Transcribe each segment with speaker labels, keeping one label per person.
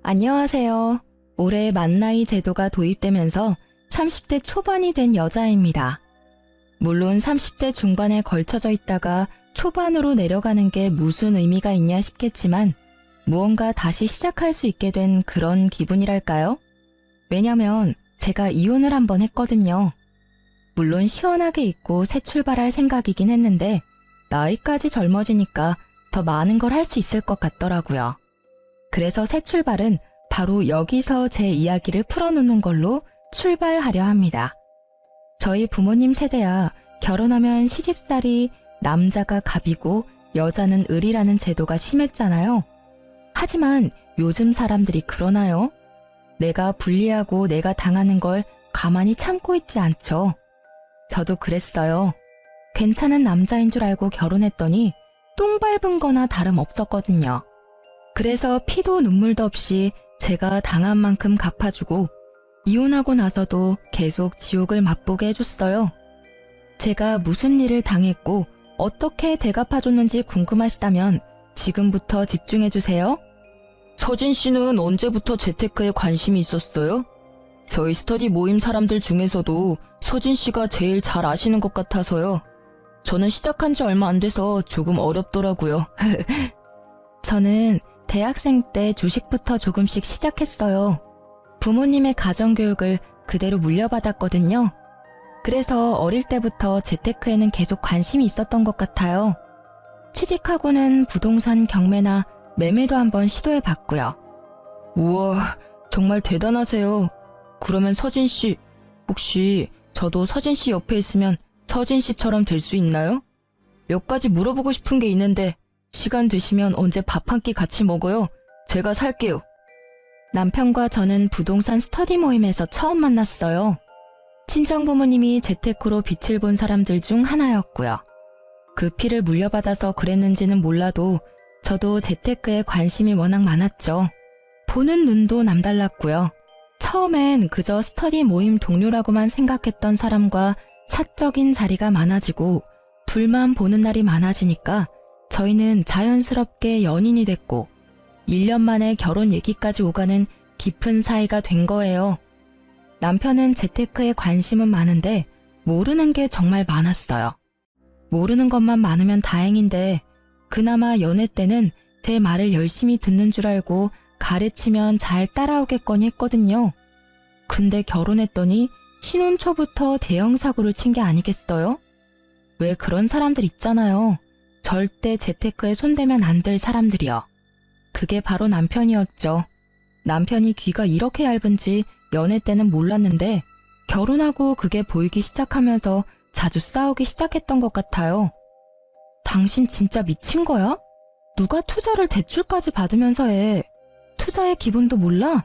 Speaker 1: 안녕하세요. 올해 만나이 제도가 도입되면서 30대 초반이 된 여자입니다. 물론 30대 중반에 걸쳐져 있다가 초반으로 내려가는 게 무슨 의미가 있냐 싶겠지만 무언가 다시 시작할 수 있게 된 그런 기분이랄까요? 왜냐면 제가 이혼을 한번 했거든요. 물론 시원하게 있고 새 출발할 생각이긴 했는데 나이까지 젊어지니까 더 많은 걸 할 수 있을 것 같더라고요. 그래서 새 출발은 바로 여기서 제 이야기를 풀어놓는 걸로 출발하려 합니다. 저희 부모님 세대야 결혼하면 시집살이 남자가 갑이고 여자는 을이라는 제도가 심했잖아요. 하지만 요즘 사람들이 그러나요? 내가 불리하고 내가 당하는 걸 가만히 참고 있지 않죠. 저도 그랬어요. 괜찮은 남자인 줄 알고 결혼했더니 똥 밟은 거나 다름없었거든요. 그래서 피도 눈물도 없이 제가 당한 만큼 갚아주고 이혼하고 나서도 계속 지옥을 맛보게 해줬어요. 제가 무슨 일을 당했고 어떻게 대갚아줬는지 궁금하시다면 지금부터 집중해주세요. 서진 씨는 언제부터 재테크에 관심이 있었어요? 저희 스터디 모임 사람들 중에서도 서진 씨가 제일 잘 아시는 것 같아서요. 저는 시작한 지 얼마 안 돼서 조금 어렵더라고요. 저는 대학생 때 주식부터 조금씩 시작했어요. 부모님의 가정교육을 그대로 물려받았거든요. 그래서 어릴 때부터 재테크에는 계속 관심이 있었던 것 같아요. 취직하고는 부동산 경매나 매매도 한번 시도해봤고요. 우와, 정말 대단하세요. 그러면 서진 씨, 혹시 저도 서진 씨 옆에 있으면 서진 씨처럼 될 수 있나요? 몇 가지 물어보고 싶은 게 있는데 시간 되시면 언제 밥 한 끼 같이 먹어요? 제가 살게요. 남편과 저는 부동산 스터디 모임에서 처음 만났어요. 친정 부모님이 재테크로 빛을 본 사람들 중 하나였고요. 그 피를 물려받아서 그랬는지는 몰라도 저도 재테크에 관심이 워낙 많았죠. 보는 눈도 남달랐고요. 처음엔 그저 스터디 모임 동료라고만 생각했던 사람과 사적인 자리가 많아지고 둘만 보는 날이 많아지니까 저희는 자연스럽게 연인이 됐고 1년 만에 결혼 얘기까지 오가는 깊은 사이가 된 거예요. 남편은 재테크에 관심은 많은데 모르는 게 정말 많았어요. 모르는 것만 많으면 다행인데 그나마 연애 때는 제 말을 열심히 듣는 줄 알고 가르치면 잘 따라오겠거니 했거든요. 근데 결혼했더니 신혼 초부터 대형 사고를 친 게 아니겠어요? 왜 그런 사람들 있잖아요. 절대 재테크에 손대면 안 될 사람들이요. 그게 바로 남편이었죠. 남편이 귀가 이렇게 얇은지 연애 때는 몰랐는데 결혼하고 그게 보이기 시작하면서 자주 싸우기 시작했던 것 같아요. 당신 진짜 미친 거야? 누가 투자를 대출까지 받으면서 해. 투자의 기본도 몰라?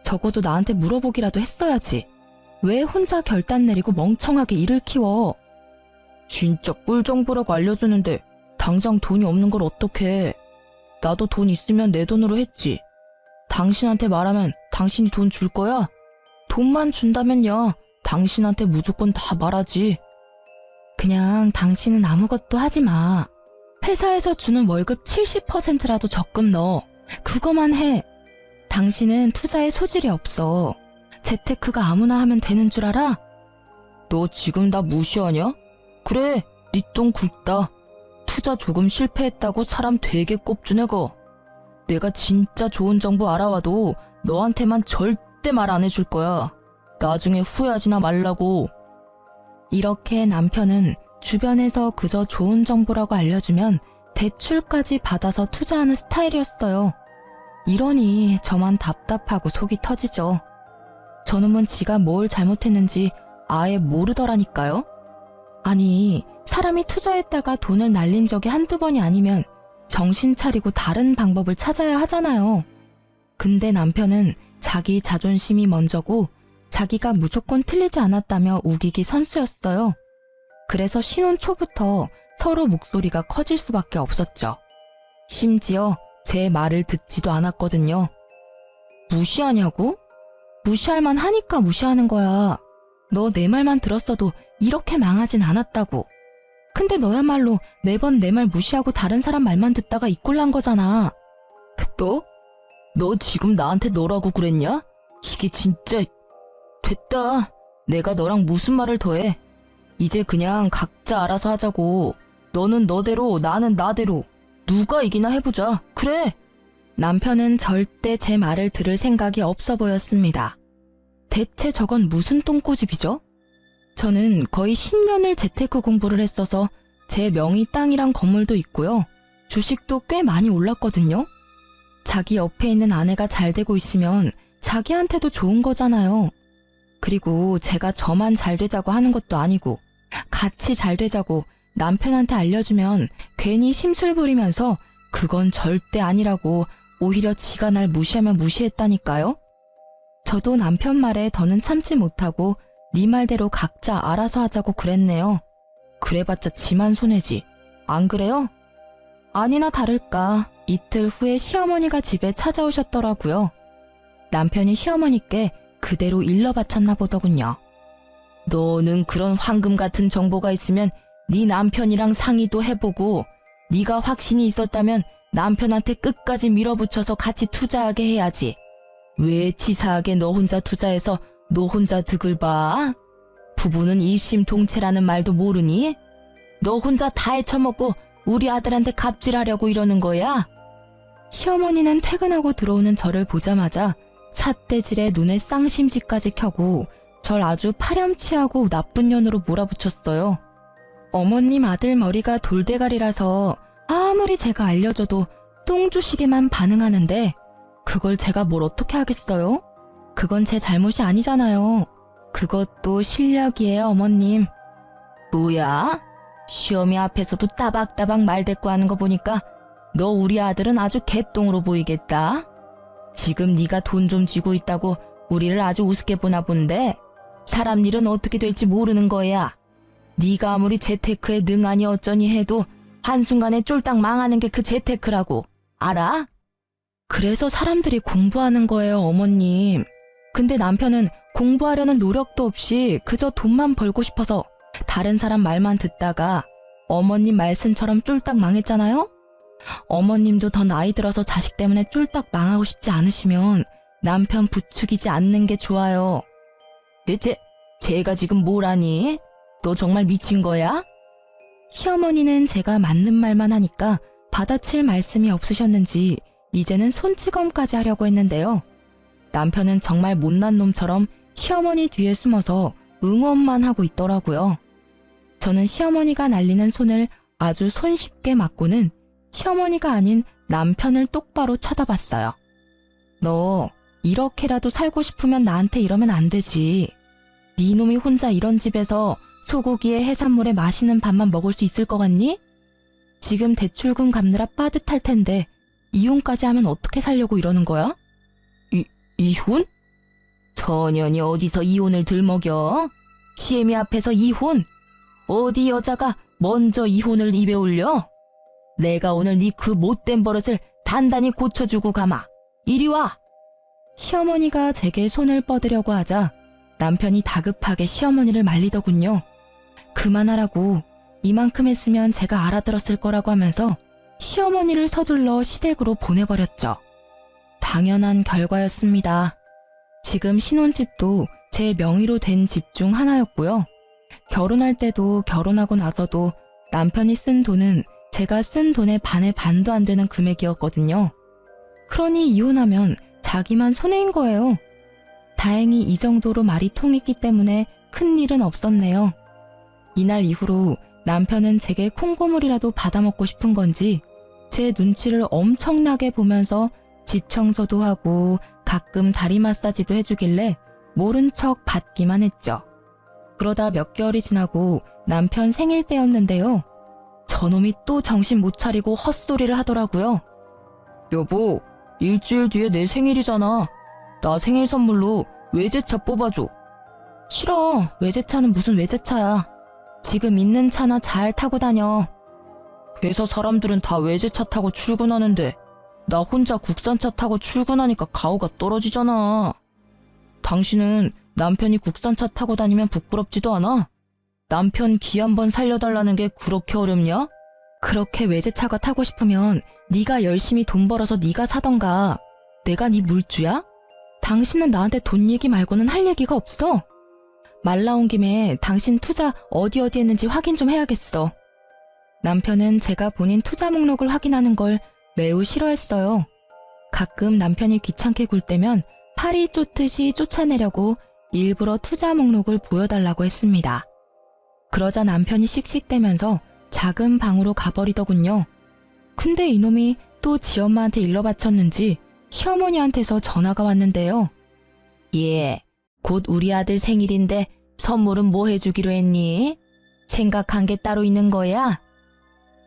Speaker 1: 적어도 나한테 물어보기라도 했어야지. 왜 혼자 결단 내리고 멍청하게 일을 키워? 진짜 꿀 정보라고 알려주는데 당장 돈이 없는 걸 어떡해. 나도 돈 있으면 내 돈으로 했지. 당신한테 말하면 당신이 돈 줄 거야? 돈만 준다면야 당신한테 무조건 다 말하지. 그냥 당신은 아무것도 하지 마. 회사에서 주는 월급 70%라도 적금 넣어. 그거만 해. 당신은 투자에 소질이 없어. 재테크가 아무나 하면 되는 줄 알아? 너 지금 나 무시하냐? 그래, 네 똥 굵다. 투자 조금 실패했다고 사람 되게 꼽주네거. 내가 진짜 좋은 정보 알아와도 너한테만 절대 말 안 해줄 거야. 나중에 후회하지나 말라고. 이렇게 남편은 주변에서 그저 좋은 정보라고 알려주면 대출까지 받아서 투자하는 스타일이었어요. 이러니 저만 답답하고 속이 터지죠. 저놈은 지가 뭘 잘못했는지 아예 모르더라니까요. 아니, 사람이 투자했다가 돈을 날린 적이 한두 번이 아니면 정신 차리고 다른 방법을 찾아야 하잖아요. 근데 남편은 자기 자존심이 먼저고 자기가 무조건 틀리지 않았다며 우기기 선수였어요. 그래서 신혼 초부터 서로 목소리가 커질 수밖에 없었죠. 심지어 제 말을 듣지도 않았거든요. 무시하냐고? 무시할 만 하니까 무시하는 거야. 너 내 말만 들었어도 이렇게 망하진 않았다고. 근데 너야말로 매번 내 말 무시하고 다른 사람 말만 듣다가 이 꼴 난 거잖아. 또? 너 지금 나한테 너라고 그랬냐? 이게 진짜... 됐다. 내가 너랑 무슨 말을 더 해. 이제 그냥 각자 알아서 하자고. 너는 너대로 나는 나대로. 누가 이기나 해보자. 그래. 남편은 절대 제 말을 들을 생각이 없어 보였습니다. 대체 저건 무슨 똥꼬집이죠? 저는 거의 10년을 재테크 공부를 했어서 제 명의 땅이랑 건물도 있고요. 주식도 꽤 많이 올랐거든요. 자기 옆에 있는 아내가 잘 되고 있으면 자기한테도 좋은 거잖아요. 그리고 제가 저만 잘 되자고 하는 것도 아니고 같이 잘 되자고 남편한테 알려주면 괜히 심술 부리면서 그건 절대 아니라고 오히려 지가 날 무시하면 무시했다니까요. 저도 남편 말에 더는 참지 못하고 네 말대로 각자 알아서 하자고 그랬네요. 그래봤자 지만 손해지. 안 그래요? 아니나 다를까 이틀 후에 시어머니가 집에 찾아오셨더라고요. 남편이 시어머니께 그대로 일러 바쳤나 보더군요. 너는 그런 황금 같은 정보가 있으면 네 남편이랑 상의도 해보고 네가 확신이 있었다면 남편한테 끝까지 밀어붙여서 같이 투자하게 해야지. 왜 치사하게 너 혼자 투자해서 너 혼자 득을 봐? 부부는 일심동체라는 말도 모르니? 너 혼자 다 헤쳐먹고 우리 아들한테 갑질하려고 이러는 거야? 시어머니는 퇴근하고 들어오는 저를 보자마자 삿대질에 눈에 쌍심지까지 켜고 절 아주 파렴치하고 나쁜 년으로 몰아붙였어요. 어머님 아들 머리가 돌대가리라서 아무리 제가 알려줘도 똥주시게만 반응하는데 그걸 제가 뭘 어떻게 하겠어요? 그건 제 잘못이 아니잖아요. 그것도 실력이에요, 어머님. 뭐야? 시어미 앞에서도 따박따박 말대꾸하는 거 보니까 너 우리 아들은 아주 개똥으로 보이겠다. 지금 네가 돈 좀 쥐고 있다고 우리를 아주 우습게 보나 본데 사람 일은 어떻게 될지 모르는 거야. 네가 아무리 재테크에 능하니 어쩌니 해도 한순간에 쫄딱 망하는 게 그 재테크라고. 알아? 그래서 사람들이 공부하는 거예요, 어머님. 근데 남편은 공부하려는 노력도 없이 그저 돈만 벌고 싶어서 다른 사람 말만 듣다가 어머님 말씀처럼 쫄딱 망했잖아요? 어머님도 더 나이 들어서 자식 때문에 쫄딱 망하고 싶지 않으시면 남편 부추기지 않는 게 좋아요. 대체 제가 지금 뭘 하니? 너 정말 미친 거야? 시어머니는 제가 맞는 말만 하니까 받아칠 말씀이 없으셨는지 이제는 손찌검까지 하려고 했는데요. 남편은 정말 못난 놈처럼 시어머니 뒤에 숨어서 응원만 하고 있더라고요. 저는 시어머니가 날리는 손을 아주 손쉽게 맞고는 시어머니가 아닌 남편을 똑바로 쳐다봤어요. 너 이렇게라도 살고 싶으면 나한테 이러면 안 되지. 네 놈이 혼자 이런 집에서 소고기에 해산물에 맛있는 밥만 먹을 수 있을 것 같니? 지금 대출금 갚느라 빠듯할 텐데 이혼까지 하면 어떻게 살려고 이러는 거야? 이혼? 처년이 어디서 이혼을 들먹여? 시애미 앞에서 이혼? 어디 여자가 먼저 이혼을 입에 올려? 내가 오늘 네 그 못된 버릇을 단단히 고쳐주고 가마. 이리 와! 시어머니가 제게 손을 뻗으려고 하자 남편이 다급하게 시어머니를 말리더군요. 그만하라고. 이만큼 했으면 제가 알아들었을 거라고 하면서 시어머니를 서둘러 시댁으로 보내버렸죠. 당연한 결과였습니다. 지금 신혼집도 제 명의로 된 집 중 하나였고요. 결혼할 때도 결혼하고 나서도 남편이 쓴 돈은 제가 쓴 돈의 반의 반도 안 되는 금액이었거든요. 그러니 이혼하면 자기만 손해인 거예요. 다행히 이 정도로 말이 통했기 때문에 큰일은 없었네요. 이날 이후로 남편은 제게 콩고물이라도 받아먹고 싶은 건지 제 눈치를 엄청나게 보면서 집 청소도 하고 가끔 다리 마사지도 해주길래 모른 척 받기만 했죠. 그러다 몇 개월이 지나고 남편 생일 때였는데요. 저놈이 또 정신 못 차리고 헛소리를 하더라고요. 여보, 일주일 뒤에 내 생일이잖아. 나 생일 선물로 외제차 뽑아줘. 싫어. 외제차는 무슨 외제차야. 지금 있는 차나 잘 타고 다녀. 회사 사람들은 다 외제차 타고 출근하는데 나 혼자 국산차 타고 출근하니까 가오가 떨어지잖아. 당신은 남편이 국산차 타고 다니면 부끄럽지도 않아? 남편 기 한번 살려달라는 게 그렇게 어렵냐? 그렇게 외제차가 타고 싶으면 네가 열심히 돈 벌어서 네가 사던가. 내가 네 물주야? 당신은 나한테 돈 얘기 말고는 할 얘기가 없어. 말 나온 김에 당신 투자 어디 했는지 확인 좀 해야겠어. 남편은 제가 본인 투자 목록을 확인하는 걸 매우 싫어했어요. 가끔 남편이 귀찮게 굴 때면 파리 쫓듯이 쫓아내려고 일부러 투자 목록을 보여달라고 했습니다. 그러자 남편이 씩씩대면서 작은 방으로 가버리더군요. 근데 이놈이 또 지 엄마한테 일러 바쳤는지 시어머니한테서 전화가 왔는데요. 예, 곧 우리 아들 생일인데 선물은 뭐 해주기로 했니? 생각한 게 따로 있는 거야?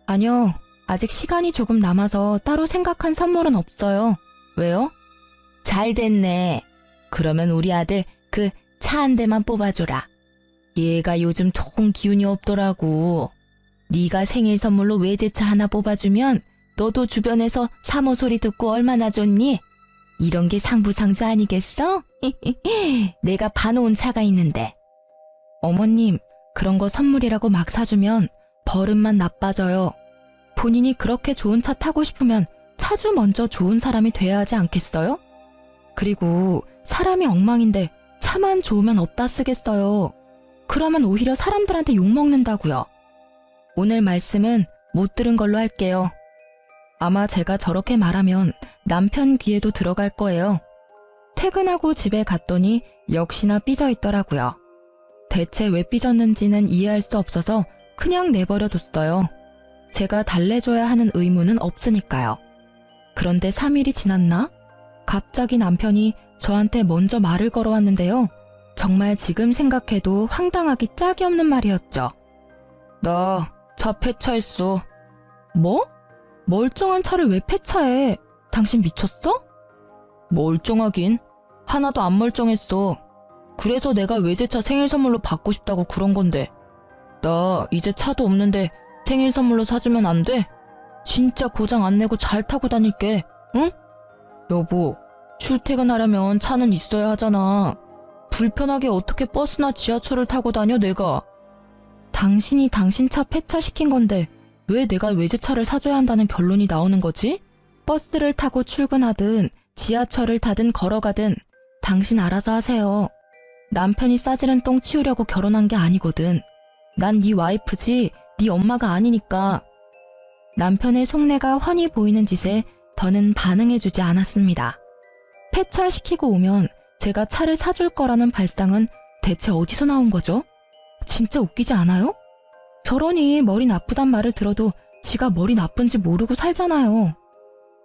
Speaker 1: 아니요, 아직 시간이 조금 남아서 따로 생각한 선물은 없어요. 왜요? 잘 됐네. 그러면 우리 아들 그 차 한 대만 뽑아줘라. 얘가 요즘 통 기운이 없더라고. 네가 생일 선물로 외제차 하나 뽑아주면 너도 주변에서 사모 소리 듣고 얼마나 좋니? 이런 게 상부상조 아니겠어? 내가 봐놓은 차가 있는데. 어머님, 그런 거 선물이라고 막 사주면 버릇만 나빠져요. 본인이 그렇게 좋은 차 타고 싶으면 차주 먼저 좋은 사람이 돼야 하지 않겠어요? 그리고 사람이 엉망인데 차만 좋으면 어디다 쓰겠어요. 그러면 오히려 사람들한테 욕먹는다고요. 오늘 말씀은 못 들은 걸로 할게요. 아마 제가 저렇게 말하면 남편 귀에도 들어갈 거예요. 퇴근하고 집에 갔더니 역시나 삐져 있더라고요. 대체 왜 삐졌는지는 이해할 수 없어서 그냥 내버려 뒀어요. 제가 달래줘야 하는 의무는 없으니까요. 그런데 3일이 지났나? 갑자기 남편이 저한테 먼저 말을 걸어왔는데요. 정말 지금 생각해도 황당하기 짝이 없는 말이었죠. 나 차 폐차했어. 뭐? 멀쩡한 차를 왜 폐차해? 당신 미쳤어? 멀쩡하긴. 하나도 안 멀쩡했어. 그래서 내가 외제차 생일 선물로 받고 싶다고 그런 건데. 나 이제 차도 없는데 생일 선물로 사주면 안 돼? 진짜 고장 안 내고 잘 타고 다닐게. 응? 여보, 출퇴근하려면 차는 있어야 하잖아. 불편하게 어떻게 버스나 지하철을 타고 다녀 내가. 당신이 당신 차 폐차시킨 건데 왜 내가 외제차를 사줘야 한다는 결론이 나오는 거지? 버스를 타고 출근하든 지하철을 타든 걸어가든 당신 알아서 하세요. 남편이 싸지른 똥 치우려고 결혼한 게 아니거든. 난 네 와이프지 네 엄마가 아니니까. 남편의 속내가 훤히 보이는 짓에 더는 반응해주지 않았습니다. 폐차시키고 오면 제가 차를 사줄 거라는 발상은 대체 어디서 나온 거죠? 진짜 웃기지 않아요? 저러니 머리 나쁘단 말을 들어도 지가 머리 나쁜지 모르고 살잖아요.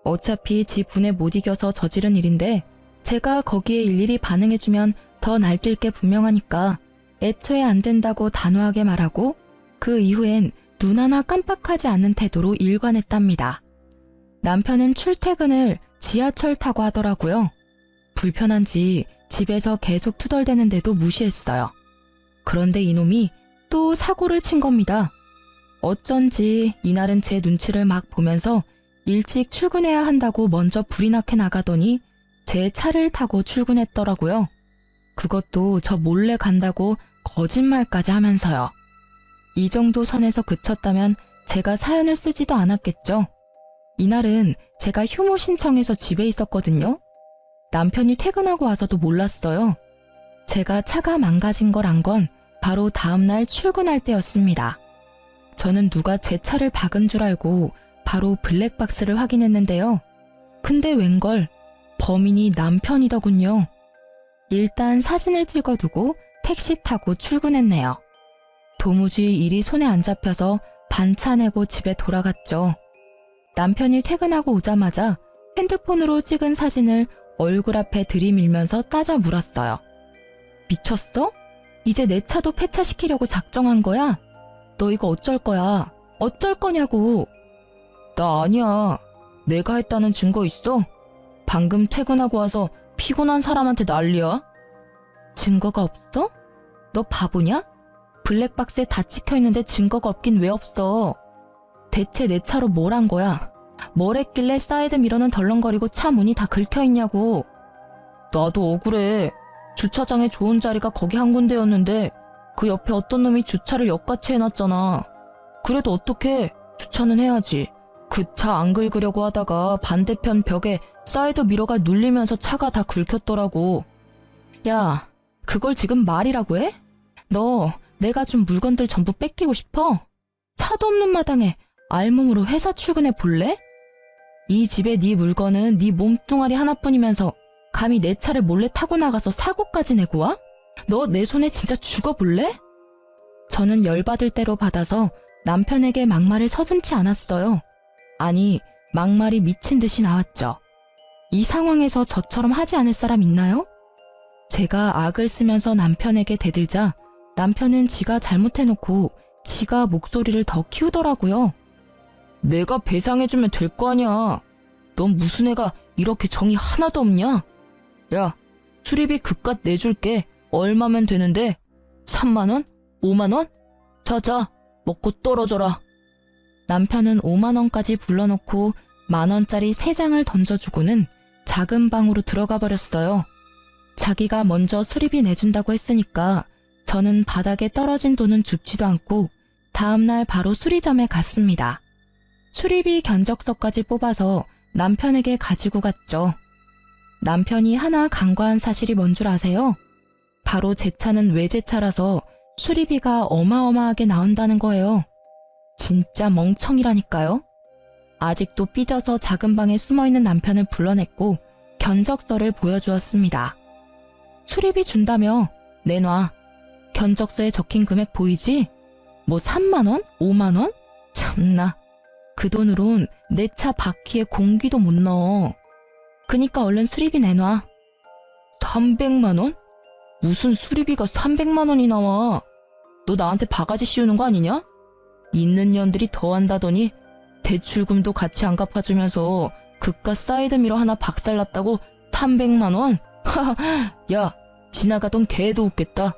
Speaker 1: 어차피 지 분에 못 이겨서 저지른 일인데 제가 거기에 일일이 반응해주면 더 날뛸 게 분명하니까 애초에 안 된다고 단호하게 말하고 그 이후엔 눈 하나 깜빡하지 않는 태도로 일관했답니다. 남편은 출퇴근을 지하철 타고 하더라고요. 불편한지 집에서 계속 투덜대는데도 무시했어요. 그런데 이놈이 또 사고를 친 겁니다. 어쩐지 이날은 제 눈치를 막 보면서 일찍 출근해야 한다고 먼저 불이 나게 나가더니 제 차를 타고 출근했더라고요. 그것도 저 몰래 간다고 거짓말까지 하면서요. 이 정도 선에서 그쳤다면 제가 사연을 쓰지도 않았겠죠. 이날은 제가 휴무 신청해서 집에 있었거든요. 남편이 퇴근하고 와서도 몰랐어요. 제가 차가 망가진 걸 안 건 바로 다음날 출근할 때였습니다. 저는 누가 제 차를 박은 줄 알고 바로 블랙박스를 확인했는데요. 근데 웬걸 범인이 남편이더군요. 일단 사진을 찍어두고 택시 타고 출근했네요. 도무지 일이 손에 안 잡혀서 반차 내고 집에 돌아갔죠. 남편이 퇴근하고 오자마자 핸드폰으로 찍은 사진을 얼굴 앞에 들이밀면서 따져 물었어요. 미쳤어? 이제 내 차도 폐차시키려고 작정한 거야? 너 이거 어쩔 거야? 어쩔 거냐고. 나 아니야. 내가 했다는 증거 있어? 방금 퇴근하고 와서 피곤한 사람한테 난리야? 증거가 없어? 너 바보냐? 블랙박스에 다 찍혀있는데 증거가 없긴 왜 없어? 대체 내 차로 뭘 한 거야? 뭘 했길래 사이드 미러는 덜렁거리고 차 문이 다 긁혀있냐고. 나도 억울해. 주차장에 좋은 자리가 거기 한 군데였는데 그 옆에 어떤 놈이 주차를 역같이 해놨잖아. 그래도 어떡해. 주차는 해야지. 그 차 안 긁으려고 하다가 반대편 벽에 사이드 미러가 눌리면서 차가 다 긁혔더라고. 야, 그걸 지금 말이라고 해? 너 내가 준 물건들 전부 뺏기고 싶어? 차도 없는 마당에 알몸으로 회사 출근해 볼래? 이 집에 네 물건은 네 몸뚱아리 하나뿐이면서 감히 내 차를 몰래 타고 나가서 사고까지 내고 와? 너 내 손에 진짜 죽어볼래? 저는 열받을 대로 받아서 남편에게 막말을 서슴지 않았어요. 아니, 막말이 미친 듯이 나왔죠. 이 상황에서 저처럼 하지 않을 사람 있나요? 제가 악을 쓰면서 남편에게 대들자 남편은 지가 잘못해놓고 지가 목소리를 더 키우더라고요. 내가 배상해주면 될 거 아니야. 넌 무슨 애가 이렇게 정이 하나도 없냐? 야, 수리비 그깟 내줄게. 얼마면 되는데? 3만 원? 5만 원? 자자, 먹고 떨어져라. 남편은 5만 원까지 불러놓고 10,000원짜리 3장을 던져주고는 작은 방으로 들어가 버렸어요. 자기가 먼저 수리비 내준다고 했으니까 저는 바닥에 떨어진 돈은 줍지도 않고 다음날 바로 수리점에 갔습니다. 수리비 견적서까지 뽑아서 남편에게 가지고 갔죠. 남편이 하나 간과한 사실이 뭔 줄 아세요? 바로 제 차는 외제차라서 수리비가 어마어마하게 나온다는 거예요. 진짜 멍청이라니까요. 아직도 삐져서 작은 방에 숨어있는 남편을 불러냈고 견적서를 보여주었습니다. 수리비 준다며? 내놔. 견적서에 적힌 금액 보이지? 뭐 3만 원? 5만 원? 참나. 그 돈으론 내 차 바퀴에 공기도 못 넣어. 그니까 얼른 수리비 내놔. 300만 원? 무슨 수리비가 300만 원이 나와. 너 나한테 바가지 씌우는 거 아니냐? 있는 년들이 더 한다더니 대출금도 같이 안 갚아주면서 그깟 사이드미러 하나 박살났다고 300만 원? 야, 지나가던 개도 웃겠다.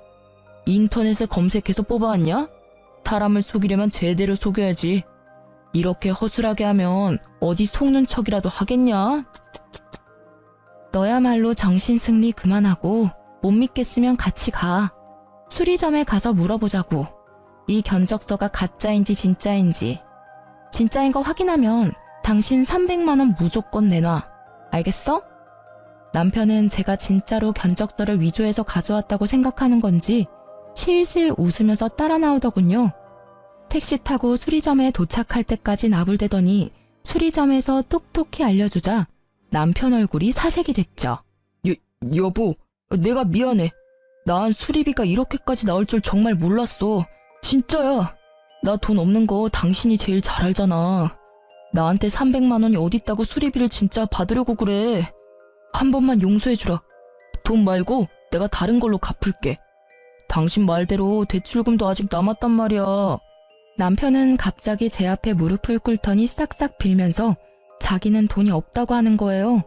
Speaker 1: 인터넷에 검색해서 뽑아왔냐? 사람을 속이려면 제대로 속여야지. 이렇게 허술하게 하면 어디 속는 척이라도 하겠냐? 너야말로 정신승리 그만하고 못 믿겠으면 같이 가. 수리점에 가서 물어보자고. 이 견적서가 가짜인지 진짜인지. 진짜인 거 확인하면 당신 300만 원 무조건 내놔. 알겠어? 남편은 제가 진짜로 견적서를 위조해서 가져왔다고 생각하는 건지 실실 웃으면서 따라 나오더군요. 택시 타고 수리점에 도착할 때까지 나불대더니 수리점에서 톡톡히 알려주자 남편 얼굴이 사색이 됐죠. 여보, 내가 미안해. 난 수리비가 이렇게까지 나올 줄 정말 몰랐어. 진짜야. 나 돈 없는 거 당신이 제일 잘 알잖아. 나한테 300만 원이 어딨다고 수리비를 진짜 받으려고 그래. 한 번만 용서해주라. 돈 말고 내가 다른 걸로 갚을게. 당신 말대로 대출금도 아직 남았단 말이야. 남편은 갑자기 제 앞에 무릎을 꿇더니 싹싹 빌면서 자기는 돈이 없다고 하는 거예요.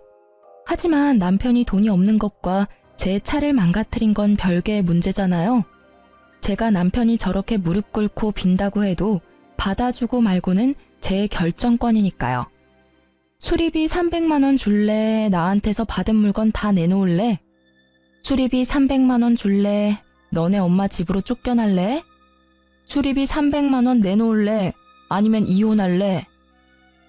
Speaker 1: 하지만 남편이 돈이 없는 것과 제 차를 망가뜨린 건 별개의 문제잖아요. 제가 남편이 저렇게 무릎 꿇고 빈다고 해도 받아주고 말고는 제 결정권이니까요. 수리비 300만 원 줄래? 나한테서 받은 물건 다 내놓을래? 수리비 300만 원 줄래? 너네 엄마 집으로 쫓겨날래? 수리비 300만 원 내놓을래? 아니면 이혼할래?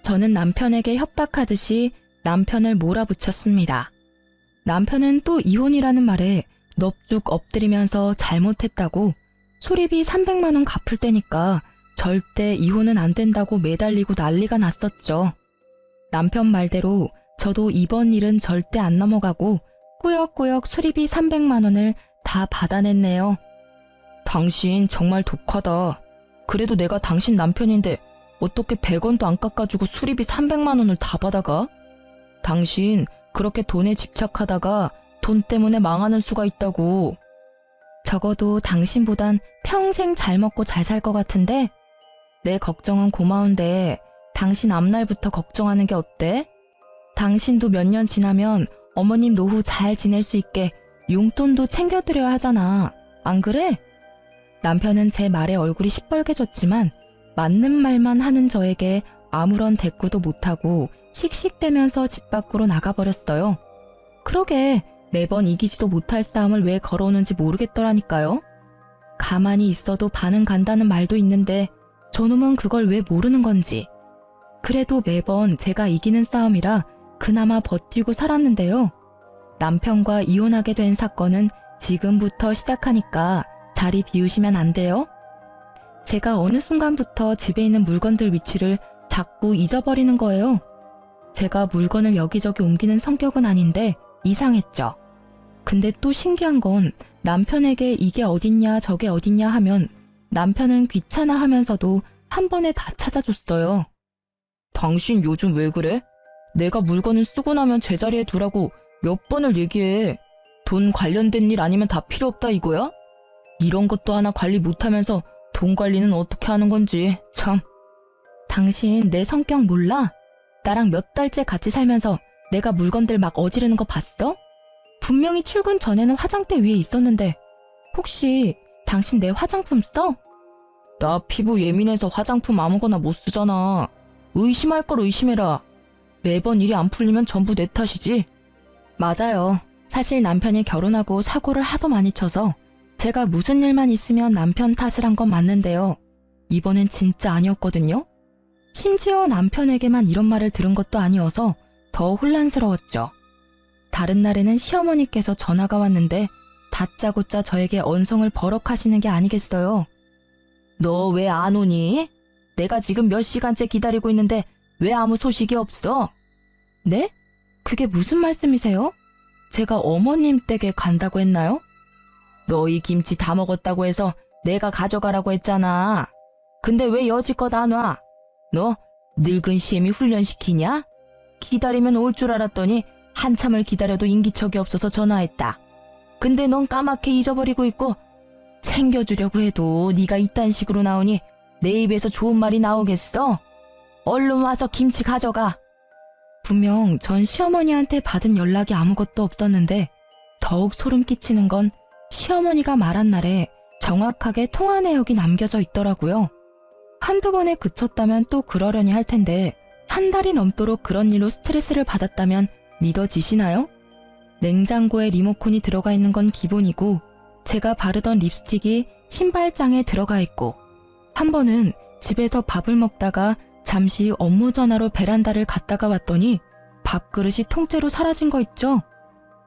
Speaker 1: 저는 남편에게 협박하듯이 남편을 몰아붙였습니다. 남편은 또 이혼이라는 말에 넙죽 엎드리면서 잘못했다고 수리비 300만 원 갚을 때니까 절대 이혼은 안 된다고 매달리고 난리가 났었죠. 남편 말대로 저도 이번 일은 절대 안 넘어가고 꾸역꾸역 수리비 300만 원을 다 받아냈네요. 당신 정말 독하다. 그래도 내가 당신 남편인데 어떻게 100원도 안 깎아주고 수리비 300만 원을 다 받아가? 당신 그렇게 돈에 집착하다가 돈 때문에 망하는 수가 있다고. 적어도 당신보단 평생 잘 먹고 잘 살 것 같은데 내 걱정은 고마운데 당신 앞날부터 걱정하는 게 어때? 당신도 몇 년 지나면 어머님 노후 잘 지낼 수 있게 용돈도 챙겨드려야 하잖아. 안 그래? 남편은 제 말에 얼굴이 시뻘개졌지만 맞는 말만 하는 저에게 아무런 대꾸도 못하고 씩씩대면서 집 밖으로 나가버렸어요. 그러게 매번 이기지도 못할 싸움을 왜 걸어오는지 모르겠더라니까요. 가만히 있어도 반은 간다는 말도 있는데 저놈은 그걸 왜 모르는 건지. 그래도 매번 제가 이기는 싸움이라 그나마 버티고 살았는데요. 남편과 이혼하게 된 사건은 지금부터 시작하니까 자리 비우시면 안 돼요? 제가 어느 순간부터 집에 있는 물건들 위치를 자꾸 잊어버리는 거예요. 제가 물건을 여기저기 옮기는 성격은 아닌데 이상했죠. 근데 또 신기한 건 남편에게 이게 어딨냐 저게 어딨냐 하면 남편은 귀찮아 하면서도 한 번에 다 찾아줬어요. 당신 요즘 왜 그래? 내가 물건을 쓰고 나면 제자리에 두라고 몇 번을 얘기해. 돈 관련된 일 아니면 다 필요 없다 이거야? 이런 것도 하나 관리 못하면서 돈 관리는 어떻게 하는 건지 참. 당신 내 성격 몰라? 나랑 몇 달째 같이 살면서 내가 물건들 막 어지르는 거 봤어? 분명히 출근 전에는 화장대 위에 있었는데 혹시 당신 내 화장품 써? 나 피부 예민해서 화장품 아무거나 못 쓰잖아. 의심할 걸 의심해라. 매번 일이 안 풀리면 전부 내 탓이지. 맞아요. 사실 남편이 결혼하고 사고를 하도 많이 쳐서 제가 무슨 일만 있으면 남편 탓을 한 건 맞는데요. 이번엔 진짜 아니었거든요. 심지어 남편에게만 이런 말을 들은 것도 아니어서 더 혼란스러웠죠. 다른 날에는 시어머니께서 전화가 왔는데 다짜고짜 저에게 언성을 버럭하시는 게 아니겠어요. 너 왜 안 오니? 내가 지금 몇 시간째 기다리고 있는데 왜 아무 소식이 없어? 네? 그게 무슨 말씀이세요? 제가 어머님 댁에 간다고 했나요? 너희 김치 다 먹었다고 해서 내가 가져가라고 했잖아. 근데 왜 여지껏 안 와? 너 늙은 시엠이 훈련시키냐? 기다리면 올 줄 알았더니 한참을 기다려도 인기척이 없어서 전화했다. 근데 넌 까맣게 잊어버리고 있고 챙겨주려고 해도 네가 이딴 식으로 나오니 내 입에서 좋은 말이 나오겠어? 얼른 와서 김치 가져가. 분명 전 시어머니한테 받은 연락이 아무것도 없었는데 더욱 소름 끼치는 건 시어머니가 말한 날에 정확하게 통화 내역이 남겨져 있더라고요. 한두 번에 그쳤다면 또 그러려니 할 텐데 한 달이 넘도록 그런 일로 스트레스를 받았다면 믿어지시나요? 냉장고에 리모컨이 들어가 있는 건 기본이고 제가 바르던 립스틱이 신발장에 들어가 있고 한 번은 집에서 밥을 먹다가 잠시 업무 전화로 베란다를 갔다가 왔더니 밥그릇이 통째로 사라진 거 있죠?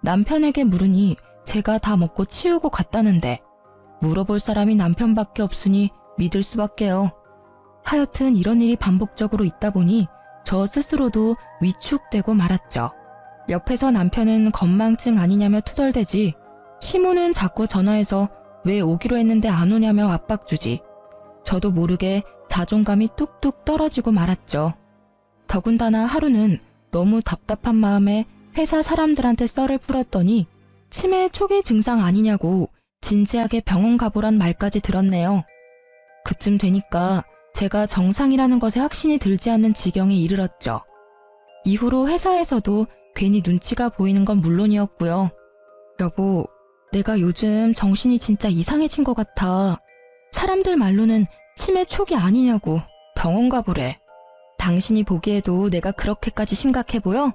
Speaker 1: 남편에게 물으니 제가 다 먹고 치우고 갔다는데 물어볼 사람이 남편밖에 없으니 믿을 수밖에요. 하여튼 이런 일이 반복적으로 있다 보니 저 스스로도 위축되고 말았죠. 옆에서 남편은 건망증 아니냐며 투덜대지 시모는 자꾸 전화해서 왜 오기로 했는데 안 오냐며 압박 주지. 저도 모르게 자존감이 뚝뚝 떨어지고 말았죠. 더군다나 하루는 너무 답답한 마음에 회사 사람들한테 썰을 풀었더니 치매 초기 증상 아니냐고 진지하게 병원 가보란 말까지 들었네요. 그쯤 되니까 제가 정상이라는 것에 확신이 들지 않는 지경에 이르렀죠. 이후로 회사에서도 괜히 눈치가 보이는 건 물론이었고요. 여보, 내가 요즘 정신이 진짜 이상해진 것 같아. 사람들 말로는 치매 초기 아니냐고 병원 가보래. 당신이 보기에도 내가 그렇게까지 심각해 보여?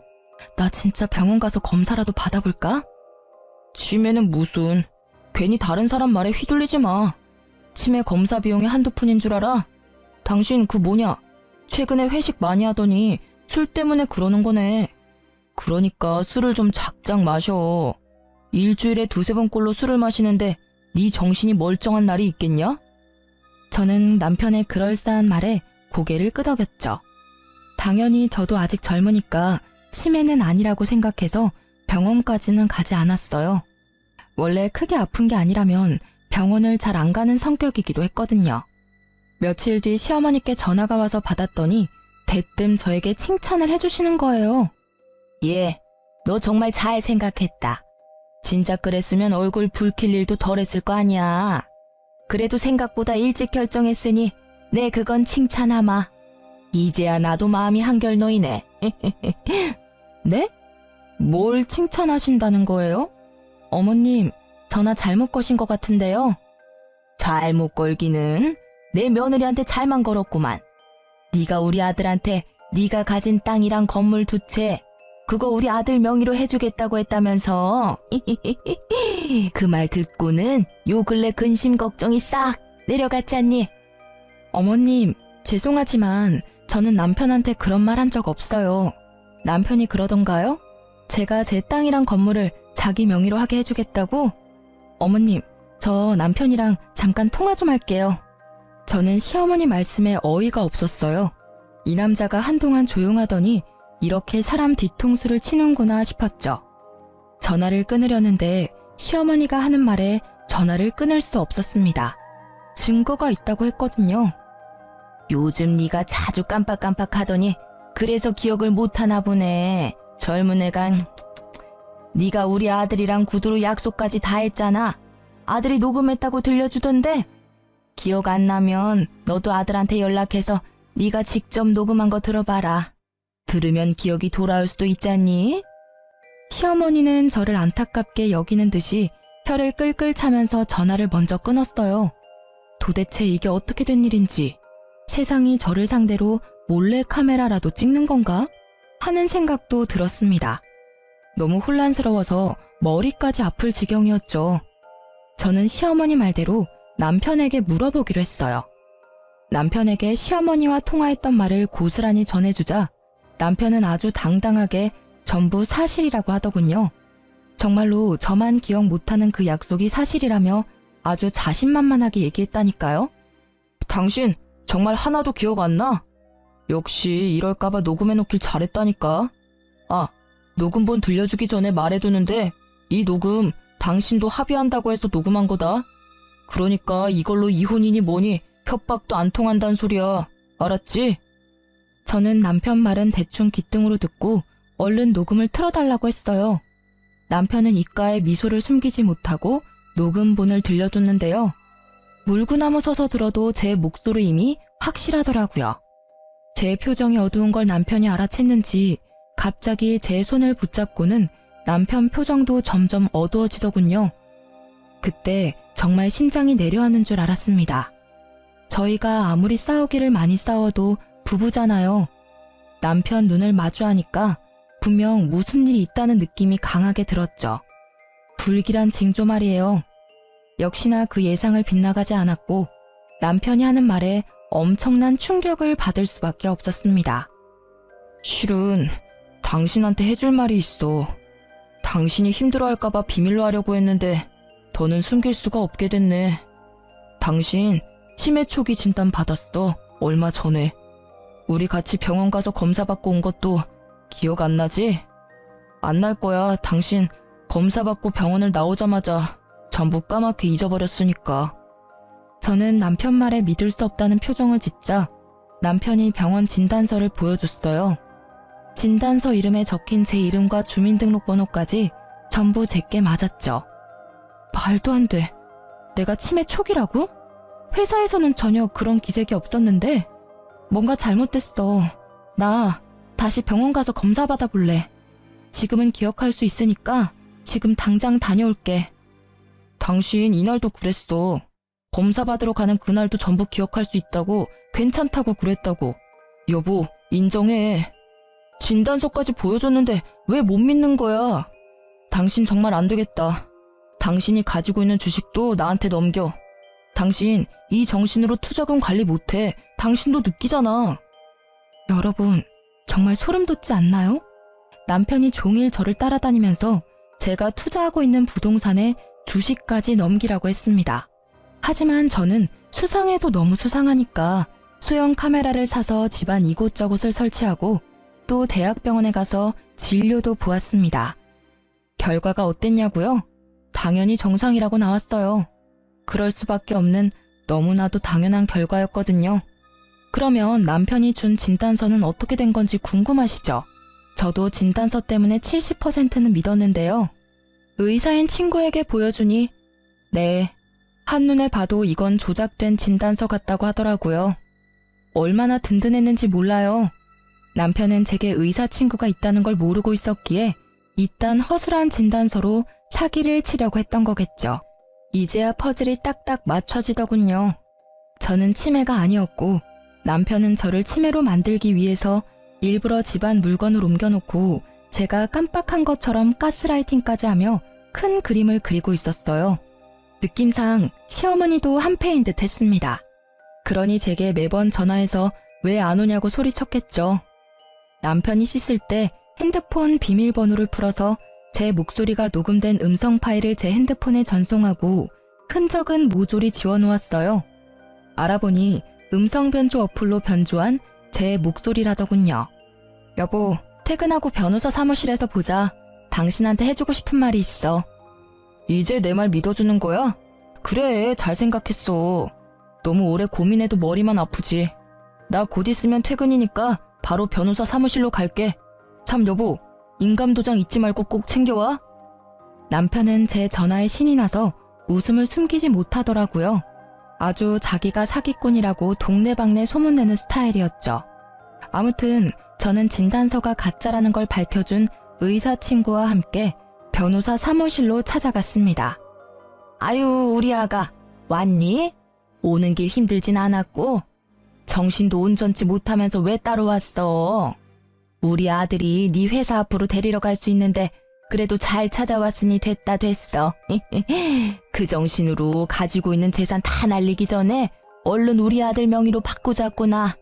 Speaker 1: 나 진짜 병원 가서 검사라도 받아볼까? 치매는 무슨. 괜히 다른 사람 말에 휘둘리지 마. 치매 검사 비용이 한두 푼인 줄 알아? 당신 그 뭐냐? 최근에 회식 많이 하더니 술 때문에 그러는 거네. 그러니까 술을 좀 작작 마셔. 일주일에 두세 번꼴로 술을 마시는데 네 정신이 멀쩡한 날이 있겠냐? 저는 남편의 그럴싸한 말에 고개를 끄덕였죠. 당연히 저도 아직 젊으니까 치매는 아니라고 생각해서 병원까지는 가지 않았어요. 원래 크게 아픈 게 아니라면 병원을 잘 안 가는 성격이기도 했거든요. 며칠 뒤 시어머니께 전화가 와서 받았더니 대뜸 저에게 칭찬을 해주시는 거예요. 예, 너 정말 잘 생각했다. 진작 그랬으면 얼굴 붉힐 일도 덜 했을 거 아니야. 그래도 생각보다 일찍 결정했으니 네 그건 칭찬하마. 이제야 나도 마음이 한결 놓이네. 네? 뭘 칭찬하신다는 거예요? 어머님, 전화 잘못 거신 것 같은데요. 잘못 걸기는 내 며느리한테 잘만 걸었구만. 네가 우리 아들한테 네가 가진 땅이랑 건물 두 채 그거 우리 아들 명의로 해주겠다고 했다면서. 그 말 듣고는 요 근래 근심 걱정이 싹 내려갔잖니. 어머님, 죄송하지만 저는 남편한테 그런 말 한 적 없어요. 남편이 그러던가요? 제가 제 땅이랑 건물을 자기 명의로 하게 해주겠다고? 어머님, 저 남편이랑 잠깐 통화 좀 할게요. 저는 시어머니 말씀에 어이가 없었어요. 이 남자가 한동안 조용하더니 이렇게 사람 뒤통수를 치는구나 싶었죠. 전화를 끊으려는데 시어머니가 하는 말에 전화를 끊을 수 없었습니다. 증거가 있다고 했거든요. 요즘 네가 자주 깜빡깜빡하더니 그래서 기억을 못하나 보네. 젊은 애가. 네가 우리 아들이랑 구두로 약속까지 다 했잖아. 아들이 녹음했다고 들려주던데. 기억 안 나면 너도 아들한테 연락해서 네가 직접 녹음한 거 들어봐라. 들으면 기억이 돌아올 수도 있잖니? 시어머니는 저를 안타깝게 여기는 듯이 혀를 끌끌 차면서 전화를 먼저 끊었어요. 도대체 이게 어떻게 된 일인지, 세상이 저를 상대로 몰래 카메라라도 찍는 건가? 하는 생각도 들었습니다. 너무 혼란스러워서 머리까지 아플 지경이었죠. 저는 시어머니 말대로 남편에게 물어보기로 했어요. 남편에게 시어머니와 통화했던 말을 고스란히 전해주자 남편은 아주 당당하게 전부 사실이라고 하더군요. 정말로 저만 기억 못하는 그 약속이 사실이라며 아주 자신만만하게 얘기했다니까요. 당신 정말 하나도 기억 안 나? 역시 이럴까봐 녹음해놓길 잘했다니까. 아, 녹음본 들려주기 전에 말해두는데 이 녹음 당신도 합의한다고 해서 녹음한 거다. 그러니까 이걸로 이혼이니 뭐니 협박도 안 통한다는 소리야. 알았지? 저는 남편 말은 대충 귓등으로 듣고 얼른 녹음을 틀어달라고 했어요. 남편은 입가에 미소를 숨기지 못하고 녹음본을 들려줬는데요. 물구나무 서서 들어도 제 목소리임이 확실하더라고요. 제 표정이 어두운 걸 남편이 알아챘는지 갑자기 제 손을 붙잡고는 남편 표정도 점점 어두워지더군요. 그때 정말 심장이 내려앉는 줄 알았습니다. 저희가 아무리 싸우기를 많이 싸워도 부부잖아요. 남편 눈을 마주하니까 분명 무슨 일이 있다는 느낌이 강하게 들었죠. 불길한 징조 말이에요. 역시나 그 예상을 빗나가지 않았고 남편이 하는 말에 엄청난 충격을 받을 수밖에 없었습니다. 실은 당신한테 해줄 말이 있어. 당신이 힘들어할까봐 비밀로 하려고 했는데 더는 숨길 수가 없게 됐네. 당신 치매 초기 진단 받았어. 얼마 전에. 우리 같이 병원 가서 검사받고 온 것도 기억 안 나지? 안 날 거야. 당신 검사받고 병원을 나오자마자 전부 까맣게 잊어버렸으니까. 저는 남편 말에 믿을 수 없다는 표정을 짓자 남편이 병원 진단서를 보여줬어요. 진단서 이름에 적힌 제 이름과 주민등록번호까지 전부 제게 맞았죠. 말도 안 돼. 내가 치매 초기라고? 회사에서는 전혀 그런 기색이 없었는데 뭔가 잘못됐어. 나 다시 병원 가서 검사 받아볼래. 지금은 기억할 수 있으니까 지금 당장 다녀올게. 당신 이날도 그랬어. 검사 받으러 가는 그날도 전부 기억할 수 있다고, 괜찮다고 그랬다고. 여보, 인정해. 진단서까지 보여줬는데 왜 못 믿는 거야? 당신 정말 안 되겠다. 당신이 가지고 있는 주식도 나한테 넘겨. 당신 이 정신으로 투자금 관리 못해. 당신도 느끼잖아. 여러분, 정말 소름 돋지 않나요? 남편이 종일 저를 따라다니면서 제가 투자하고 있는 부동산에 주식까지 넘기라고 했습니다. 하지만 저는 수상해도 너무 수상하니까 소형 카메라를 사서 집안 이곳저곳을 설치하고 또 대학병원에 가서 진료도 보았습니다. 결과가 어땠냐고요? 당연히 정상이라고 나왔어요. 그럴 수밖에 없는 너무나도 당연한 결과였거든요. 그러면 남편이 준 진단서는 어떻게 된 건지 궁금하시죠? 저도 진단서 때문에 70%는 믿었는데요. 의사인 친구에게 보여주니 네, 한눈에 봐도 이건 조작된 진단서 같다고 하더라고요. 얼마나 든든했는지 몰라요. 남편은 제게 의사 친구가 있다는 걸 모르고 있었기에 이딴 허술한 진단서로 사기를 치려고 했던 거겠죠. 이제야 퍼즐이 딱딱 맞춰지더군요. 저는 치매가 아니었고 남편은 저를 치매로 만들기 위해서 일부러 집안 물건을 옮겨놓고 제가 깜빡한 것처럼 가스라이팅까지 하며 큰 그림을 그리고 있었어요. 느낌상 시어머니도 한패인 듯 했습니다. 그러니 제게 매번 전화해서 왜 안 오냐고 소리쳤겠죠. 남편이 씻을 때 핸드폰 비밀번호를 풀어서 제 목소리가 녹음된 음성 파일을 제 핸드폰에 전송하고 흔적은 모조리 지워놓았어요. 알아보니 음성 변조 어플로 변조한 제 목소리라더군요. 여보, 퇴근하고 변호사 사무실에서 보자. 당신한테 해주고 싶은 말이 있어. 이제 내 말 믿어주는 거야? 그래, 잘 생각했어. 너무 오래 고민해도 머리만 아프지. 나 곧 있으면 퇴근이니까 바로 변호사 사무실로 갈게. 참 여보, 인감도장 잊지 말고 꼭 챙겨와. 남편은 제 전화에 신이 나서 웃음을 숨기지 못하더라고요. 아주 자기가 사기꾼이라고 동네방네 소문내는 스타일이었죠. 아무튼 저는 진단서가 가짜라는 걸 밝혀준 의사 친구와 함께 변호사 사무실로 찾아갔습니다. 아유, 우리 아가 왔니? 오는 길 힘들진 않았고 정신도 온전치 못하면서 왜 따로 왔어? 우리 아들이 네 회사 앞으로 데리러 갈 수 있는데 그래도 잘 찾아왔으니 됐어. 그 정신으로 가지고 있는 재산 다 날리기 전에 얼른 우리 아들 명의로 바꾸자꾸나.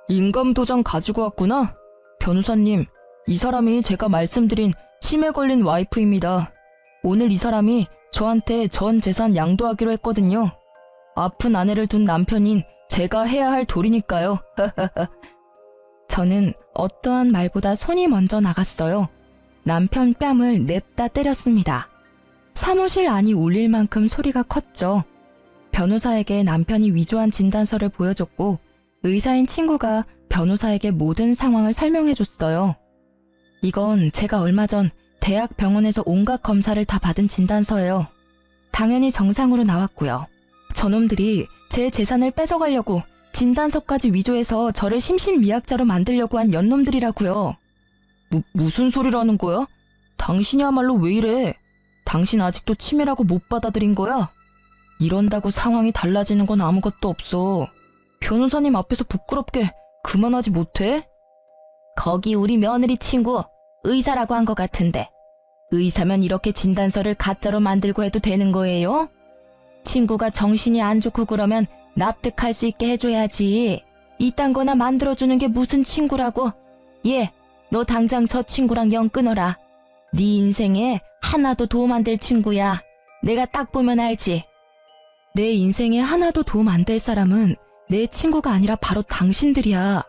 Speaker 1: 인감도장 가지고 왔구나? 변호사님, 이 사람이 제가 말씀드린 치매 걸린 와이프입니다. 오늘 이 사람이 저한테 전 재산 양도하기로 했거든요. 아픈 아내를 둔 남편인 제가 해야 할 도리니까요. 저는 어떠한 말보다 손이 먼저 나갔어요. 남편 뺨을 냅다 때렸습니다. 사무실 안이 울릴 만큼 소리가 컸죠. 변호사에게 남편이 위조한 진단서를 보여줬고 의사인 친구가 변호사에게 모든 상황을 설명해줬어요. 이건 제가 얼마 전 대학 병원에서 온갖 검사를 다 받은 진단서예요. 당연히 정상으로 나왔고요. 저놈들이 제 재산을 뺏어가려고 진단서까지 위조해서 저를 심신미약자로 만들려고 한 연놈들이라고요. 무슨 소리라는 거야? 당신이야말로 왜 이래? 당신 아직도 치매라고 못 받아들인 거야? 이런다고 상황이 달라지는 건 아무것도 없어. 변호사님 앞에서 부끄럽게 그만하지 못해? 거기 우리 며느리 친구 의사라고 한 것 같은데 의사면 이렇게 진단서를 가짜로 만들고 해도 되는 거예요? 친구가 정신이 안 좋고 그러면 납득할 수 있게 해줘야지. 이딴 거나 만들어주는 게 무슨 친구라고. 예, 너 당장 저 친구랑 연 끊어라. 네 인생에 하나도 도움 안 될 친구야. 내가 딱 보면 알지. 내 인생에 하나도 도움 안 될 사람은 내 친구가 아니라 바로 당신들이야.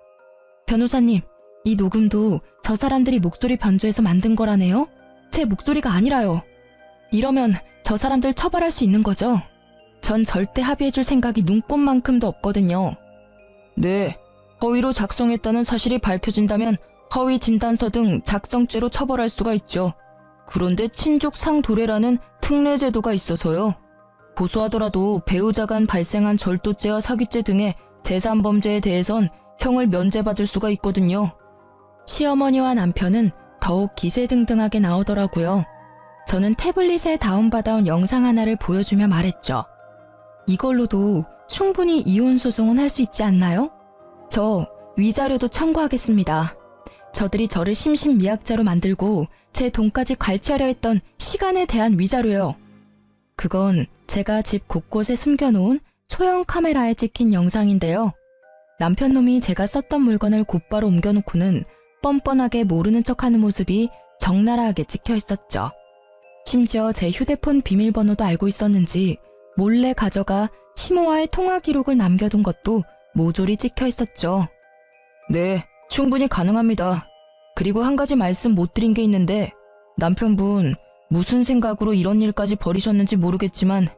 Speaker 1: 변호사님, 이 녹음도 저 사람들이 목소리 변조해서 만든 거라네요? 제 목소리가 아니라요. 이러면 저 사람들 처벌할 수 있는 거죠? 전 절대 합의해줄 생각이 눈꼽만큼도 없거든요. 네, 허위로 작성했다는 사실이 밝혀진다면 허위 진단서 등 작성죄로 처벌할 수가 있죠. 그런데 친족 상도례라는 특례 제도가 있어서요. 고소하더라도 배우자 간 발생한 절도죄와 사기죄 등의 재산범죄에 대해선 형을 면제받을 수가 있거든요. 시어머니와 남편은 더욱 기세등등하게 나오더라고요. 저는 태블릿에 다운받아온 영상 하나를 보여주며 말했죠. 이걸로도 충분히 이혼 소송은 할 수 있지 않나요? 저 위자료도 청구하겠습니다. 저들이 저를 심신미약자로 만들고 제 돈까지 갈취하려 했던 시간에 대한 위자료요. 그건 제가 집 곳곳에 숨겨놓은 소형 카메라에 찍힌 영상인데요. 남편 놈이 제가 썼던 물건을 곧바로 옮겨놓고는 뻔뻔하게 모르는 척하는 모습이 적나라하게 찍혀 있었죠. 심지어 제 휴대폰 비밀번호도 알고 있었는지 몰래 가져가 시모와의 통화 기록을 남겨둔 것도 모조리 찍혀 있었죠. 네, 충분히 가능합니다. 그리고 한 가지 말씀 못 드린 게 있는데 남편분 무슨 생각으로 이런 일까지 벌이셨는지 모르겠지만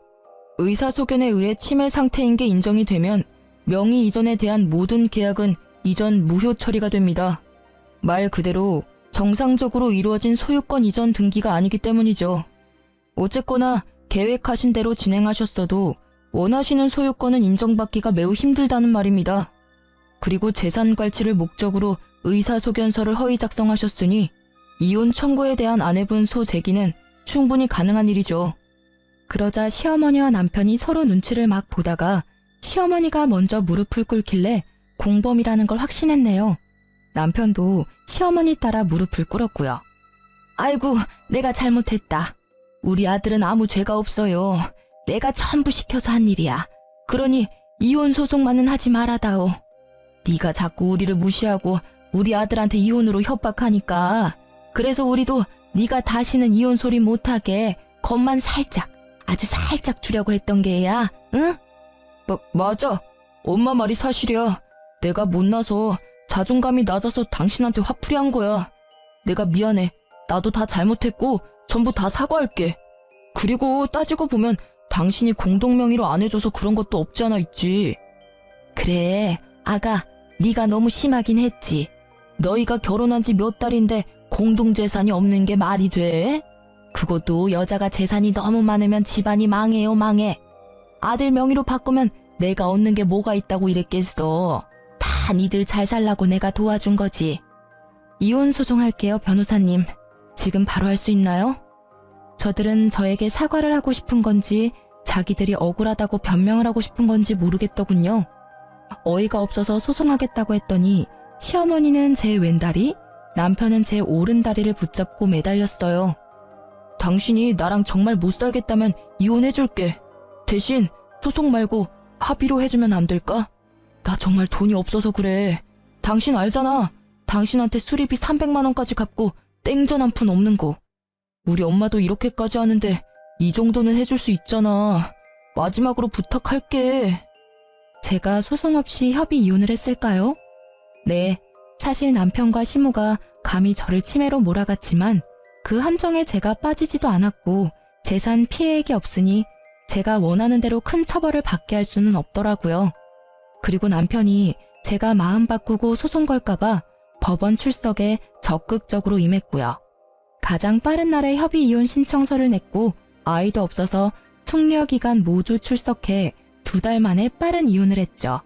Speaker 1: 의사소견에 의해 치매 상태인 게 인정이 되면 명의 이전에 대한 모든 계약은 이전 무효 처리가 됩니다. 말 그대로 정상적으로 이루어진 소유권 이전 등기가 아니기 때문이죠. 어쨌거나 계획하신 대로 진행하셨어도 원하시는 소유권은 인정받기가 매우 힘들다는 말입니다. 그리고 재산 관치를 목적으로 의사소견서를 허위 작성하셨으니 이혼 청구에 대한 아내분 소제기는 충분히 가능한 일이죠. 그러자 시어머니와 남편이 서로 눈치를 막 보다가 시어머니가 먼저 무릎을 꿇길래 공범이라는 걸 확신했네요. 남편도 시어머니 따라 무릎을 꿇었고요. 아이고, 내가 잘못했다. 우리 아들은 아무 죄가 없어요. 내가 전부 시켜서 한 일이야. 그러니 이혼 소송만은 하지 말아다오. 네가 자꾸 우리를 무시하고 우리 아들한테 이혼으로 협박하니까 그래서 우리도 네가 다시는 이혼 소리 못하게 겁만 살짝, 아주 살짝 주려고 했던 게야, 응? 맞아. 엄마 말이 사실이야. 내가 못나서 자존감이 낮아서 당신한테 화풀이 한 거야. 내가 미안해. 나도 다 잘못했고 전부 다 사과할게. 그리고 따지고 보면 당신이 공동명의로 안 해줘서 그런 것도 없지 않아 있지. 그래, 아가, 네가 너무 심하긴 했지. 너희가 결혼한 지 몇 달인데 공동재산이 없는 게 말이 돼? 그것도 여자가 재산이 너무 많으면 집안이 망해요, 망해. 아들 명의로 바꾸면 내가 얻는 게 뭐가 있다고 이랬겠어. 다 니들 잘 살라고 내가 도와준 거지. 이혼 소송할게요, 변호사님. 지금 바로 할 수 있나요? 저들은 저에게 사과를 하고 싶은 건지 자기들이 억울하다고 변명을 하고 싶은 건지 모르겠더군요. 어이가 없어서 소송하겠다고 했더니 시어머니는 제 왼다리, 남편은 제 오른다리를 붙잡고 매달렸어요. 당신이 나랑 정말 못 살겠다면 이혼해줄게. 대신 소송 말고 합의로 해주면 안 될까? 나 정말 돈이 없어서 그래. 당신 알잖아. 당신한테 수리비 300만 원까지 갚고 땡전 한 푼 없는 거. 우리 엄마도 이렇게까지 하는데 이 정도는 해줄 수 있잖아. 마지막으로 부탁할게. 제가 소송 없이 협의 이혼을 했을까요? 네, 사실 남편과 시모가 감히 저를 치매로 몰아갔지만 그 함정에 제가 빠지지도 않았고 재산 피해액이 없으니 제가 원하는 대로 큰 처벌을 받게 할 수는 없더라고요. 그리고 남편이 제가 마음 바꾸고 소송 걸까봐 법원 출석에 적극적으로 임했고요. 가장 빠른 날에 협의 이혼 신청서를 냈고 아이도 없어서 숙려기간 모두 출석해 2달 만에 빠른 이혼을 했죠.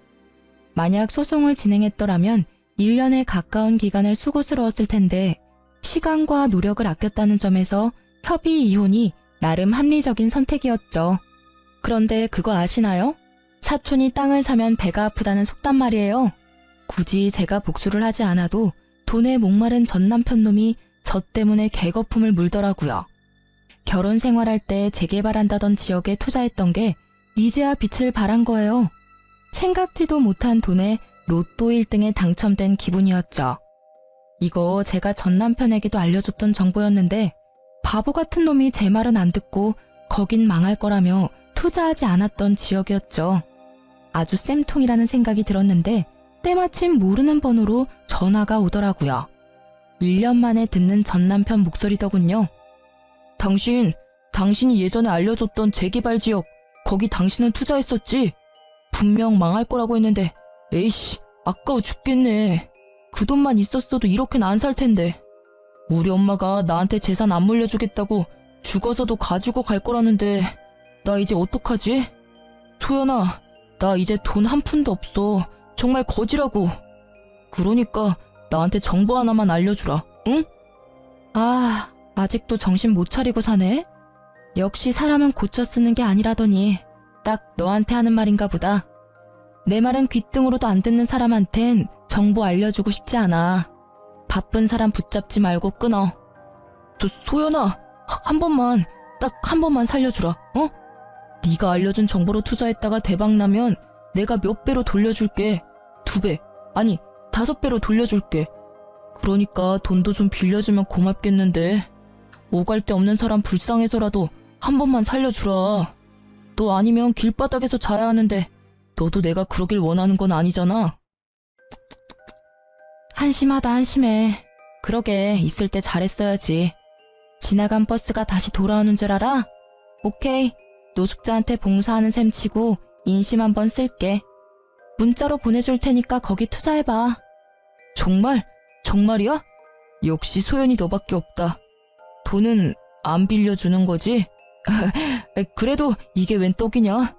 Speaker 1: 만약 소송을 진행했더라면 1년에 가까운 기간을 수고스러웠을 텐데 시간과 노력을 아꼈다는 점에서 협의 이혼이 나름 합리적인 선택이었죠. 그런데 그거 아시나요? 사촌이 땅을 사면 배가 아프다는 속담 말이에요. 굳이 제가 복수를 하지 않아도 돈에 목마른 전 남편 놈이 저 때문에 개거품을 물더라고요. 결혼 생활할 때 재개발한다던 지역에 투자했던 게 이제야 빛을 발한 거예요. 생각지도 못한 돈에 로또 1등에 당첨된 기분이었죠. 이거 제가 전 남편에게도 알려줬던 정보였는데 바보 같은 놈이 제 말은 안 듣고 거긴 망할 거라며 투자하지 않았던 지역이었죠. 아주 쌤통이라는 생각이 들었는데 때마침 모르는 번호로 전화가 오더라고요. 1년 만에 듣는 전 남편 목소리더군요. 당신이 예전에 알려줬던 재개발 지역, 거기 당신은 투자했었지? 분명 망할 거라고 했는데 에이씨, 아까워 죽겠네. 그 돈만 있었어도 이렇게는 안 살 텐데. 우리 엄마가 나한테 재산 안 물려주겠다고 죽어서도 가지고 갈 거라는데 나 이제 어떡하지? 소연아, 나 이제 돈 한 푼도 없어. 정말 거지라고. 그러니까 나한테 정보 하나만 알려주라, 응? 아, 아직도 정신 못 차리고 사네? 역시 사람은 고쳐 쓰는 게 아니라더니 딱 너한테 하는 말인가 보다. 내 말은 귓등으로도 안 듣는 사람한텐 정보 알려주고 싶지 않아. 바쁜 사람 붙잡지 말고 끊어. 소연아, 한 번만, 딱 한 번만 살려주라, 어? 네가 알려준 정보로 투자했다가 대박나면 내가 몇 배로 돌려줄게. 2배, 아니 5배로 돌려줄게. 그러니까 돈도 좀 빌려주면 고맙겠는데. 오갈 데 없는 사람 불쌍해서라도 한 번만 살려주라. 너 아니면 길바닥에서 자야 하는데 너도 내가 그러길 원하는 건 아니잖아. 한심하다, 한심해. 그러게, 있을 때 잘했어야지. 지나간 버스가 다시 돌아오는 줄 알아? 오케이, 노숙자한테 봉사하는 셈 치고 인심 한번 쓸게. 문자로 보내줄 테니까 거기 투자해봐. 정말? 정말이야? 역시 소연이 너밖에 없다. 돈은 안 빌려주는 거지? 그래도 이게 웬 떡이냐?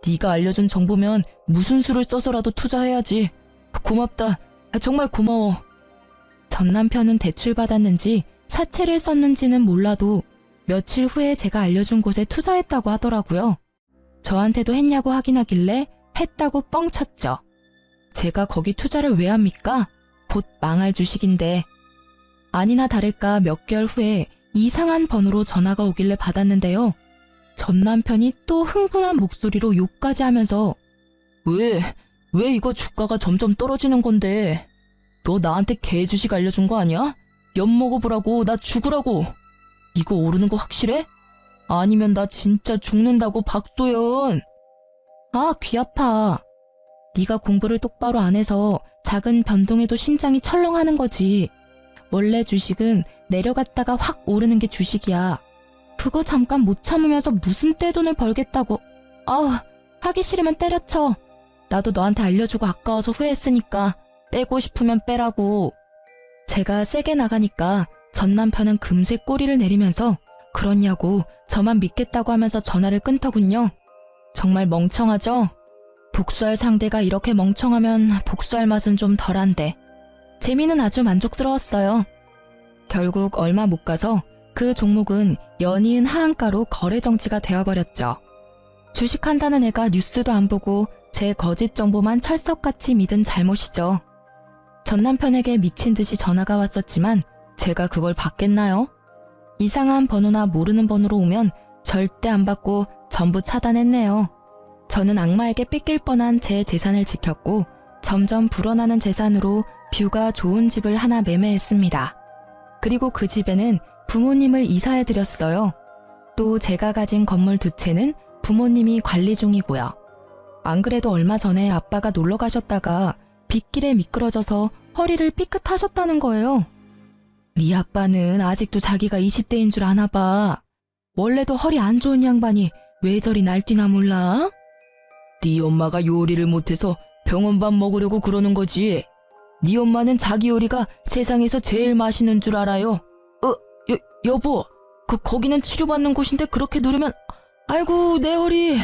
Speaker 1: 네가 알려준 정보면 무슨 수를 써서라도 투자해야지. 고맙다. 정말 고마워. 전 남편은 대출받았는지 사채를 썼는지는 몰라도 며칠 후에 제가 알려준 곳에 투자했다고 하더라고요. 저한테도 했냐고 확인하길래 했다고 뻥쳤죠. 제가 거기 투자를 왜 합니까? 곧 망할 주식인데. 아니나 다를까 몇 개월 후에 이상한 번호로 전화가 오길래 받았는데요. 전 남편이 또 흥분한 목소리로 욕까지 하면서 왜? 왜 이거 주가가 점점 떨어지는 건데? 너 나한테 개 주식 알려준 거 아니야? 엿 먹어보라고, 나 죽으라고. 이거 오르는 거 확실해? 아니면 나 진짜 죽는다고, 박소연. 아, 귀 아파. 네가 공부를 똑바로 안 해서 작은 변동에도 심장이 철렁하는 거지. 원래 주식은 내려갔다가 확 오르는 게 주식이야. 그거 잠깐 못 참으면서 무슨 떼돈을 벌겠다고. 아, 하기 싫으면 때려쳐. 나도 너한테 알려주고 아까워서 후회했으니까 빼고 싶으면 빼라고. 제가 세게 나가니까 전 남편은 금세 꼬리를 내리면서 그렇냐고 저만 믿겠다고 하면서 전화를 끊더군요. 정말 멍청하죠? 복수할 상대가 이렇게 멍청하면 복수할 맛은 좀 덜한데. 재미는 아주 만족스러웠어요. 결국 얼마 못 가서 그 종목은 연이은 하한가로 거래 정지가 되어버렸죠. 주식한다는 애가 뉴스도 안 보고 제 거짓 정보만 철석같이 믿은 잘못이죠. 전 남편에게 미친 듯이 전화가 왔었지만 제가 그걸 받겠나요? 이상한 번호나 모르는 번호로 오면 절대 안 받고 전부 차단했네요. 저는 악마에게 뺏길 뻔한 제 재산을 지켰고 점점 불어나는 재산으로 뷰가 좋은 집을 하나 매매했습니다. 그리고 그 집에는 부모님을 이사해드렸어요. 또 제가 가진 건물 2채는 부모님이 관리 중이고요. 안 그래도 얼마 전에 아빠가 놀러 가셨다가 빗길에 미끄러져서 허리를 삐끗하셨다는 거예요. 네 아빠는 아직도 자기가 20대인 줄 아나 봐. 원래도 허리 안 좋은 양반이 왜 저리 날뛰나 몰라? 네 엄마가 요리를 못해서 병원밥 먹으려고 그러는 거지. 네 엄마는 자기 요리가 세상에서 제일 맛있는 줄 알아요. 여보, 거기는 치료받는 곳인데 그렇게 누르면, 아이고, 내 허리.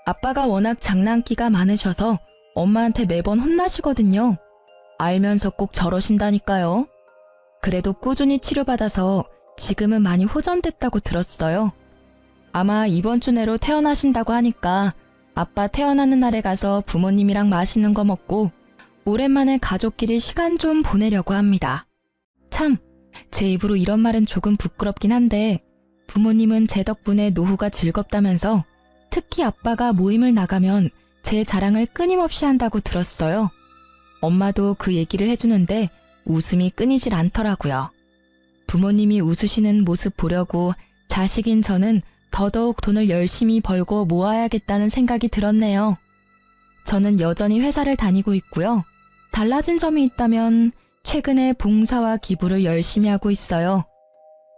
Speaker 1: 아빠가 워낙 장난기가 많으셔서 엄마한테 매번 혼나시거든요. 알면서 꼭 저러신다니까요. 그래도 꾸준히 치료받아서 지금은 많이 호전됐다고 들었어요. 아마 이번 주 내로 퇴원하신다고 하니까 아빠 퇴원하는 날에 가서 부모님이랑 맛있는 거 먹고 오랜만에 가족끼리 시간 좀 보내려고 합니다. 참, 제 입으로 이런 말은 조금 부끄럽긴 한데 부모님은 제 덕분에 노후가 즐겁다면서 특히 아빠가 모임을 나가면 제 자랑을 끊임없이 한다고 들었어요. 엄마도 그 얘기를 해주는데 웃음이 끊이질 않더라고요. 부모님이 웃으시는 모습 보려고 자식인 저는 더더욱 돈을 열심히 벌고 모아야겠다는 생각이 들었네요. 저는 여전히 회사를 다니고 있고요. 달라진 점이 있다면 최근에 봉사와 기부를 열심히 하고 있어요.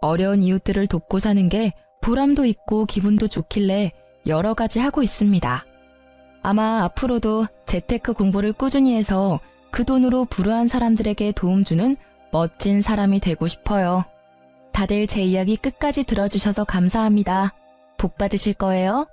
Speaker 1: 어려운 이웃들을 돕고 사는 게 보람도 있고 기분도 좋길래 여러 가지 하고 있습니다. 아마 앞으로도 재테크 공부를 꾸준히 해서 그 돈으로 불우한 사람들에게 도움 주는 멋진 사람이 되고 싶어요. 다들 제 이야기 끝까지 들어주셔서 감사합니다. 복 받으실 거예요.